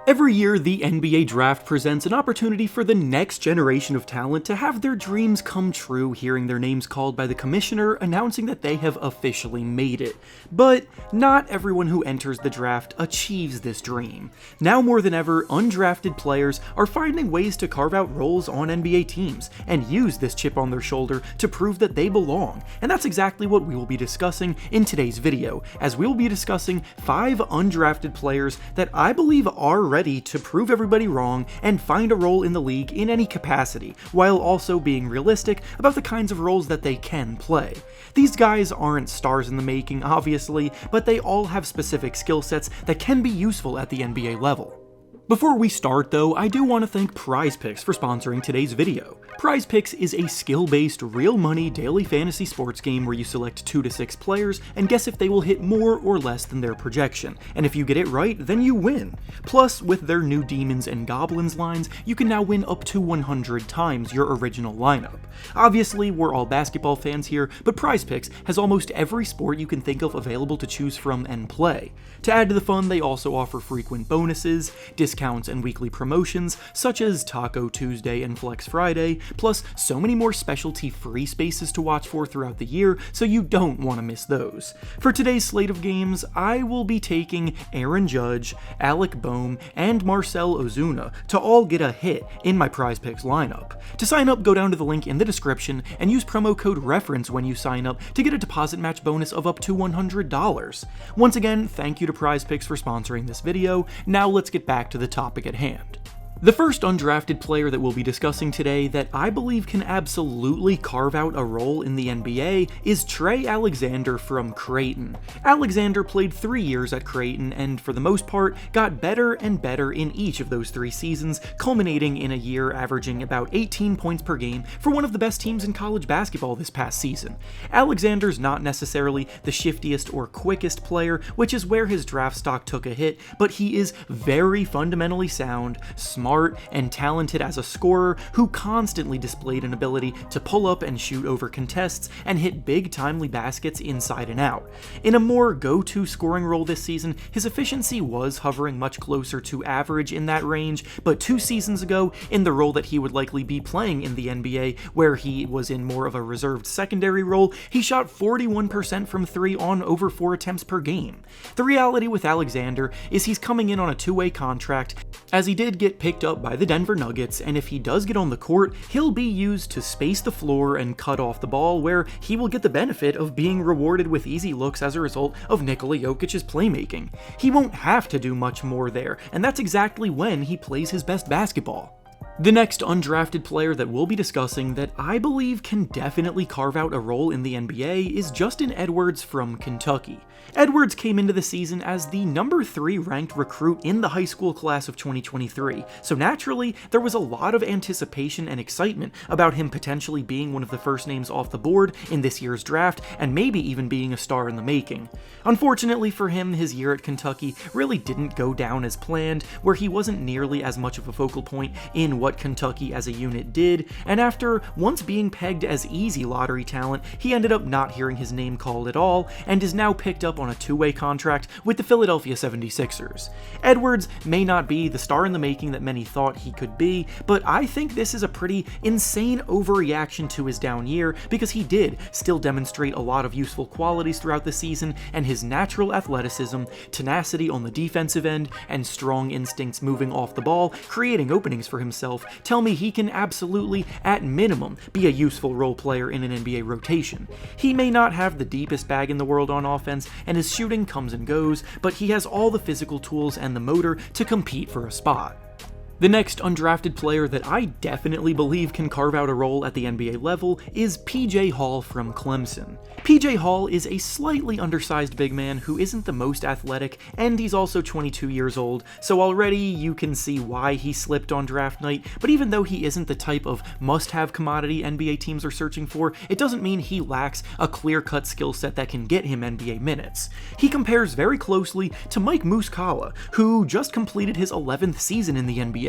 Every year, the NBA Draft presents an opportunity for the next generation of talent to have their dreams come true, hearing their names called by the commissioner announcing that they have officially made it. But not everyone who enters the draft achieves this dream. Now more than ever, undrafted players are finding ways to carve out roles on NBA teams and use this chip on their shoulder to prove that they belong. And that's exactly what we will be discussing in today's video, as we will be discussing 5 undrafted players that I believe are ready to prove everybody wrong and find a role in the league in any capacity, while also being realistic about the kinds of roles that they can play. These guys aren't stars in the making, obviously, but they all have specific skill sets that can be useful at the NBA level. Before we start though, I do want to thank PrizePicks for sponsoring today's video. PrizePicks is a skill-based, real-money daily fantasy sports game where you select 2 to 6 players and guess if they will hit more or less than their projection, and if you get it right, then you win. Plus, with their new Demons and Goblins lines, you can now win up to 100 times your original lineup. Obviously, we're all basketball fans here, but PrizePicks has almost every sport you can think of available to choose from and play. To add to the fun, they also offer frequent bonuses, discounts, and weekly promotions, such as Taco Tuesday and Flex Friday, plus so many more specialty free spaces to watch for throughout the year, so you don't want to miss those. For today's slate of games, I will be taking Aaron Judge, Alec Bohm, and Marcel Ozuna to all get a hit in my PrizePicks lineup. To sign up, go down to the link in the description and use promo code REFERENCE when you sign up to get a deposit match bonus of up to $100. Once again, thank you to PrizePicks for sponsoring this video. Now let's get back to the topic at hand. The first undrafted player that we'll be discussing today that I believe can absolutely carve out a role in the NBA is Trey Alexander from Creighton. Alexander played 3 years at Creighton and for the most part got better and better in each of those 3 seasons, culminating in a year averaging about 18 points per game for one of the best teams in college basketball this past season. Alexander's not necessarily the shiftiest or quickest player, which is where his draft stock took a hit, but he is very fundamentally sound, smart, and talented as a scorer who constantly displayed an ability to pull up and shoot over contests and hit big timely baskets inside and out. In a more go-to scoring role this season, his efficiency was hovering much closer to average in that range, but 2 seasons ago, in the role that he would likely be playing in the NBA, where he was in more of a reserved secondary role, he shot 41% from 3 on over 4 attempts per game. The reality with Alexander is he's coming in on a 2-way contract, as he did get picked up by the Denver Nuggets, and if he does get on the court, he'll be used to space the floor and cut off the ball, where he will get the benefit of being rewarded with easy looks as a result of Nikola Jokic's playmaking. He won't have to do much more there, and that's exactly when he plays his best basketball. The next undrafted player that we'll be discussing that I believe can definitely carve out a role in the NBA is Justin Edwards from Kentucky. Edwards came into the season as the number 3 ranked recruit in the high school class of 2023, so naturally there was a lot of anticipation and excitement about him potentially being one of the first names off the board in this year's draft and maybe even being a star in the making. Unfortunately for him, his year at Kentucky really didn't go down as planned, where he wasn't nearly as much of a focal point in what Kentucky as a unit did, and after once being pegged as easy lottery talent, he ended up not hearing his name called at all and is now picked up on a 2-way contract with the Philadelphia 76ers. Edwards may not be the star in the making that many thought he could be, but I think this is a pretty insane overreaction to his down year because he did still demonstrate a lot of useful qualities throughout the season, and his natural athleticism, tenacity on the defensive end, and strong instincts moving off the ball, creating openings for himself, tell me he can absolutely, at minimum, be a useful role player in an NBA rotation. He may not have the deepest bag in the world on offense, and his shooting comes and goes, but he has all the physical tools and the motor to compete for a spot. The next undrafted player that I definitely believe can carve out a role at the NBA level is PJ Hall from Clemson. PJ Hall is a slightly undersized big man who isn't the most athletic, and he's also 22 years old, so already you can see why he slipped on draft night, but even though he isn't the type of must-have commodity NBA teams are searching for, it doesn't mean he lacks a clear-cut skill set that can get him NBA minutes. He compares very closely to Mike Muscala, who just completed his 11th season in the NBA.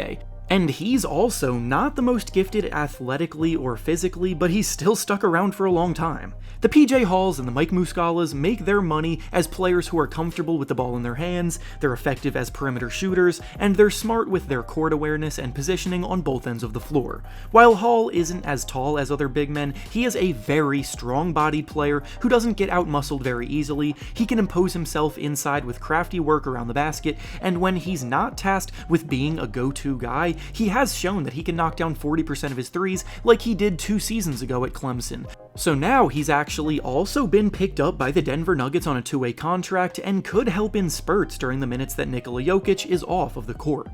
And he's also not the most gifted athletically or physically, but he's still stuck around for a long time. The PJ Halls and the Mike Muscalas make their money as players who are comfortable with the ball in their hands, they're effective as perimeter shooters, and they're smart with their court awareness and positioning on both ends of the floor. While Hall isn't as tall as other big men, he is a very strong-bodied player who doesn't get out-muscled very easily, he can impose himself inside with crafty work around the basket, and when he's not tasked with being a go-to guy, he has shown that he can knock down 40% of his threes like he did 2 seasons ago at Clemson. So now he's actually also been picked up by the Denver Nuggets on a 2-way contract and could help in spurts during the minutes that Nikola Jokic is off of the court.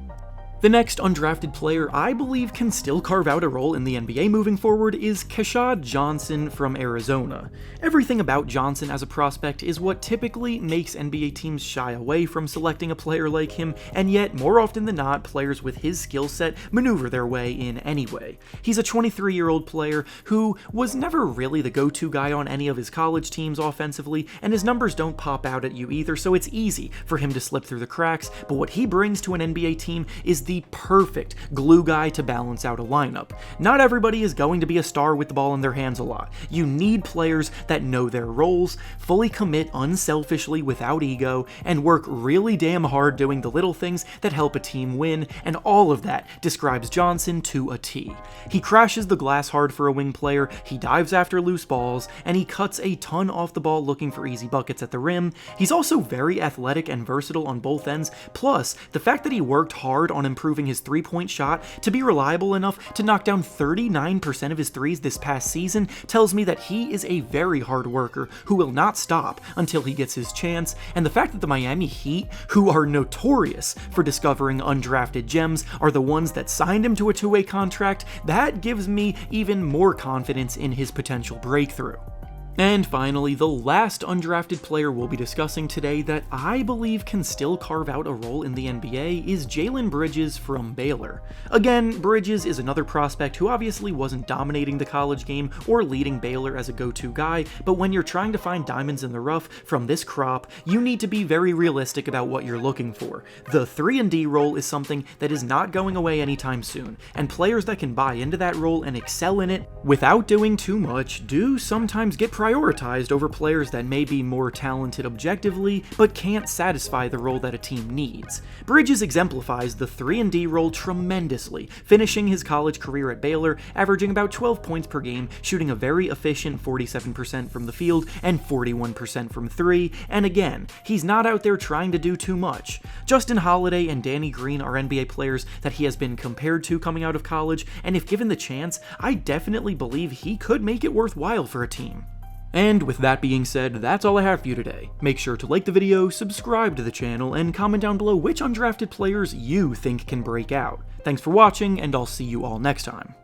The next undrafted player I believe can still carve out a role in the NBA moving forward is Kadeem Johnson from Arizona. Everything about Johnson as a prospect is what typically makes NBA teams shy away from selecting a player like him, and yet more often than not, players with his skill set maneuver their way in anyway. He's a 23-year-old player who was never really the go-to guy on any of his college teams offensively, and his numbers don't pop out at you either, so it's easy for him to slip through the cracks, but what he brings to an NBA team is the perfect glue guy to balance out a lineup. Not everybody is going to be a star with the ball in their hands a lot. You need players that know their roles, fully commit unselfishly without ego, and work really damn hard doing the little things that help a team win, and all of that describes Johnson to a T. He crashes the glass hard for a wing player, he dives after loose balls, and he cuts a ton off the ball looking for easy buckets at the rim. He's also very athletic and versatile on both ends, plus the fact that he worked hard on improving his three-point shot to be reliable enough to knock down 39% of his threes this past season tells me that he is a very hard worker who will not stop until he gets his chance, and the fact that the Miami Heat, who are notorious for discovering undrafted gems, are the ones that signed him to a 2-way contract, that gives me even more confidence in his potential breakthrough. And finally, the last undrafted player we'll be discussing today that I believe can still carve out a role in the NBA is Jaylen Bridges from Baylor. Again, Bridges is another prospect who obviously wasn't dominating the college game or leading Baylor as a go-to guy, but when you're trying to find diamonds in the rough from this crop, you need to be very realistic about what you're looking for. The 3-and-D role is something that is not going away anytime soon, and players that can buy into that role and excel in it without doing too much do sometimes get prioritized over players that may be more talented objectively, but can't satisfy the role that a team needs. Bridges exemplifies the 3-and-D role tremendously, finishing his college career at Baylor, averaging about 12 points per game, shooting a very efficient 47% from the field and 41% from 3, and again, he's not out there trying to do too much. Justin Holiday and Danny Green are NBA players that he has been compared to coming out of college, and if given the chance, I definitely believe he could make it worthwhile for a team. And with that being said, that's all I have for you today. Make sure to like the video, subscribe to the channel, and comment down below which undrafted players you think can break out. Thanks for watching, and I'll see you all next time.